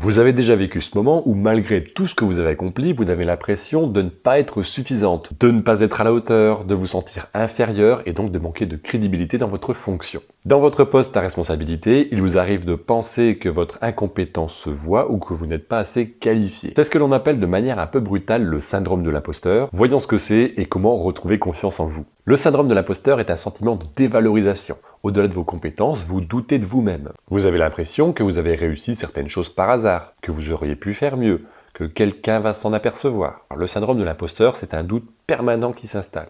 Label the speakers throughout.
Speaker 1: Vous avez déjà vécu ce moment où malgré tout ce que vous avez accompli, vous avez l'impression de ne pas être suffisante, de ne pas être à la hauteur, de vous sentir inférieur et donc de manquer de crédibilité dans votre fonction. Dans votre poste à responsabilité, il vous arrive de penser que votre incompétence se voit ou que vous n'êtes pas assez qualifié. C'est ce que l'on appelle de manière un peu brutale le syndrome de l'imposteur. Voyons ce que c'est et comment retrouver confiance en vous. Le syndrome de l'imposteur est un sentiment de dévalorisation. Au-delà de vos compétences, vous doutez de vous-même. Vous avez l'impression que vous avez réussi certaines choses par hasard, que vous auriez pu faire mieux, que quelqu'un va s'en apercevoir. Alors, le syndrome de l'imposteur, c'est un doute permanent qui s'installe.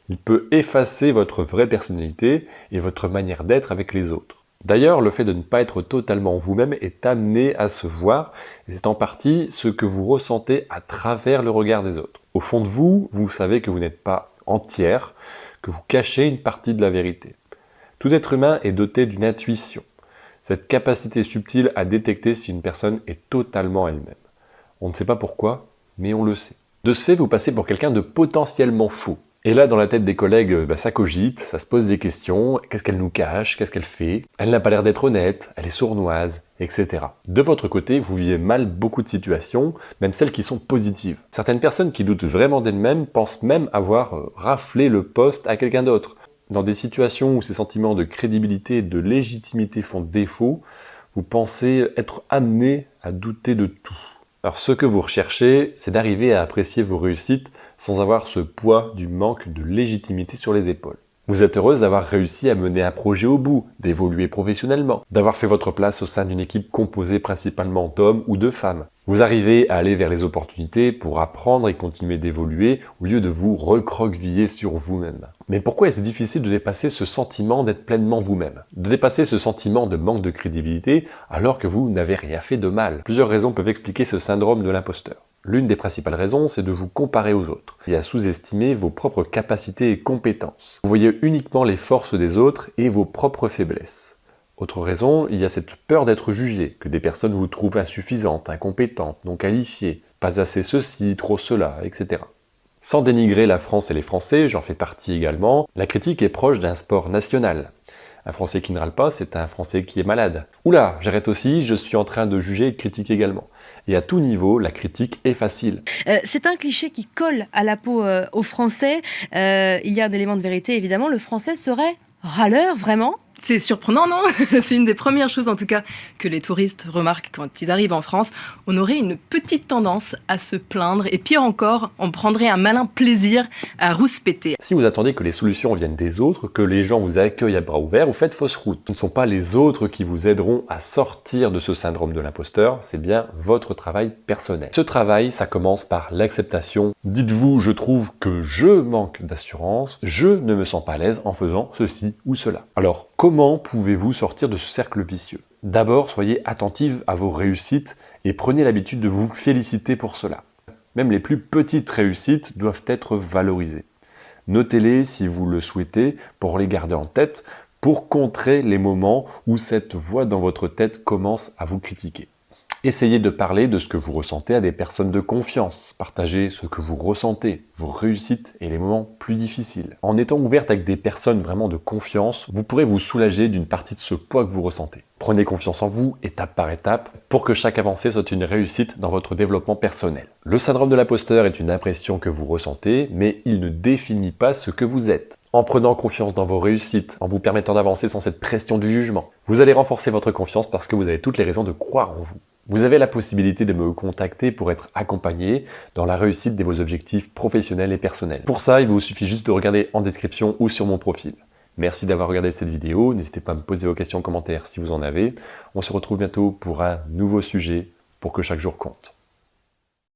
Speaker 1: Il peut effacer votre vraie personnalité et votre manière d'être avec les autres. D'ailleurs, le fait de ne pas être totalement vous-même est amené à se voir, et c'est en partie ce que vous ressentez à travers le regard des autres. Au fond de vous, vous savez que vous n'êtes pas entière, que vous cachez une partie de la vérité. Tout être humain est doté d'une intuition, cette capacité subtile à détecter si une personne est totalement elle-même. On ne sait pas pourquoi, mais on le sait. De ce fait, vous passez pour quelqu'un de potentiellement faux. Et là, dans la tête des collègues, ça cogite, ça se pose des questions. Qu'est-ce qu'elle nous cache? Qu'est-ce qu'elle fait? Elle n'a pas l'air d'être honnête, elle est sournoise, etc. De votre côté, vous vivez mal beaucoup de situations, même celles qui sont positives. Certaines personnes qui doutent vraiment d'elles-mêmes pensent même avoir raflé le poste à quelqu'un d'autre. Dans des situations où ces sentiments de crédibilité et de légitimité font défaut, vous pensez être amené à douter de tout. Alors ce que vous recherchez, c'est d'arriver à apprécier vos réussites sans avoir ce poids du manque de légitimité sur les épaules. Vous êtes heureuse d'avoir réussi à mener un projet au bout, d'évoluer professionnellement, d'avoir fait votre place au sein d'une équipe composée principalement d'hommes ou de femmes. Vous arrivez à aller vers les opportunités pour apprendre et continuer d'évoluer au lieu de vous recroqueviller sur vous-même. Mais pourquoi est-ce difficile de dépasser ce sentiment d'être pleinement vous-même? De dépasser ce sentiment de manque de crédibilité alors que vous n'avez rien fait de mal? Plusieurs raisons peuvent expliquer ce syndrome de l'imposteur. L'une des principales raisons, c'est de vous comparer aux autres et à sous-estimer vos propres capacités et compétences. Vous voyez uniquement les forces des autres et vos propres faiblesses. Autre raison, il y a cette peur d'être jugé, que des personnes vous trouvent insuffisante, incompétente, non qualifiée, pas assez ceci, trop cela, etc. Sans dénigrer la France et les Français, j'en fais partie également, la critique est proche d'un sport national. Un Français qui ne râle pas, c'est un Français qui est malade. Oula, j'arrête aussi, je suis en train de juger et de critiquer également. Et à tout niveau, la critique est facile.
Speaker 2: C'est un cliché qui colle à la peau aux Français. Il y a un élément de vérité, évidemment. Le Français serait râleur, vraiment ?
Speaker 3: C'est surprenant, non? C'est une des premières choses, en tout cas, que les touristes remarquent quand ils arrivent en France. On aurait une petite tendance à se plaindre. Et pire encore, on prendrait un malin plaisir à rouspéter.
Speaker 1: Si vous attendez que les solutions viennent des autres, que les gens vous accueillent à bras ouverts, vous faites fausse route. Ce ne sont pas les autres qui vous aideront à sortir de ce syndrome de l'imposteur, c'est bien votre travail personnel. Ce travail, ça commence par l'acceptation. Dites-vous, je trouve que je manque d'assurance, je ne me sens pas à l'aise en faisant ceci ou cela. Alors, comment pouvez-vous sortir de ce cercle vicieux? D'abord, soyez attentive à vos réussites et prenez l'habitude de vous féliciter pour cela. Même les plus petites réussites doivent être valorisées. Notez-les si vous le souhaitez pour les garder en tête, pour contrer les moments où cette voix dans votre tête commence à vous critiquer. Essayez de parler de ce que vous ressentez à des personnes de confiance. Partagez ce que vous ressentez, vos réussites et les moments plus difficiles. En étant ouverte avec des personnes vraiment de confiance, vous pourrez vous soulager d'une partie de ce poids que vous ressentez. Prenez confiance en vous, étape par étape, pour que chaque avancée soit une réussite dans votre développement personnel. Le syndrome de l'imposteur est une impression que vous ressentez, mais il ne définit pas ce que vous êtes. En prenant confiance dans vos réussites, en vous permettant d'avancer sans cette pression du jugement, vous allez renforcer votre confiance parce que vous avez toutes les raisons de croire en vous. Vous avez la possibilité de me contacter pour être accompagné dans la réussite de vos objectifs professionnels et personnels. Pour ça, il vous suffit juste de regarder en description ou sur mon profil. Merci d'avoir regardé cette vidéo, n'hésitez pas à me poser vos questions en commentaire si vous en avez. On se retrouve bientôt pour un nouveau sujet pour que chaque jour compte.